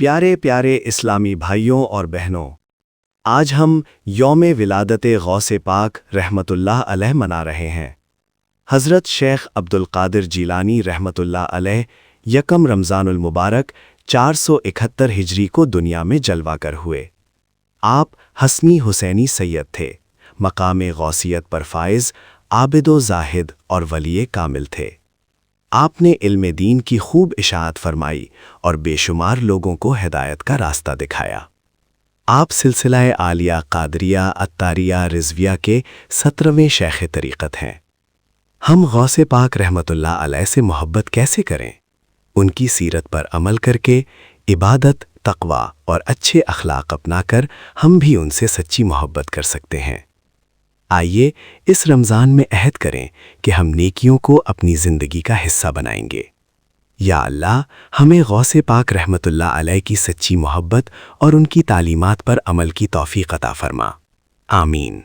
پیارے پیارے اسلامی بھائیوں اور بہنوں، آج ہم یوم ولادت غوث پاک رحمت اللہ علیہ منا رہے ہیں۔ حضرت شیخ عبد القادر جیلانی رحمت اللہ علیہ یکم رمضان المبارک 471 ہجری کو دنیا میں جلوہ گر ہوئے۔ آپ حسنی حسینی سید تھے، مقام غوثیت پر فائز، عابد و زاہد اور ولی کامل تھے۔ آپ نے علم دین کی خوب اشاعت فرمائی اور بے شمار لوگوں کو ہدایت کا راستہ دکھایا۔ آپ سلسلہ عالیہ قادریہ عطاریہ رضویہ کے 17ویں شیخ طریقت ہیں۔ ہم غوث پاک رحمت اللہ علیہ سے محبت کیسے کریں؟ ان کی سیرت پر عمل کر کے، عبادت، تقوی اور اچھے اخلاق اپنا کر ہم بھی ان سے سچی محبت کر سکتے ہیں۔ آئیے اس رمضان میں عہد کریں کہ ہم نیکیوں کو اپنی زندگی کا حصہ بنائیں گے۔ یا اللہ، ہمیں غوث پاک رحمت اللہ علیہ کی سچی محبت اور ان کی تعلیمات پر عمل کی توفیق عطا فرما۔ آمین۔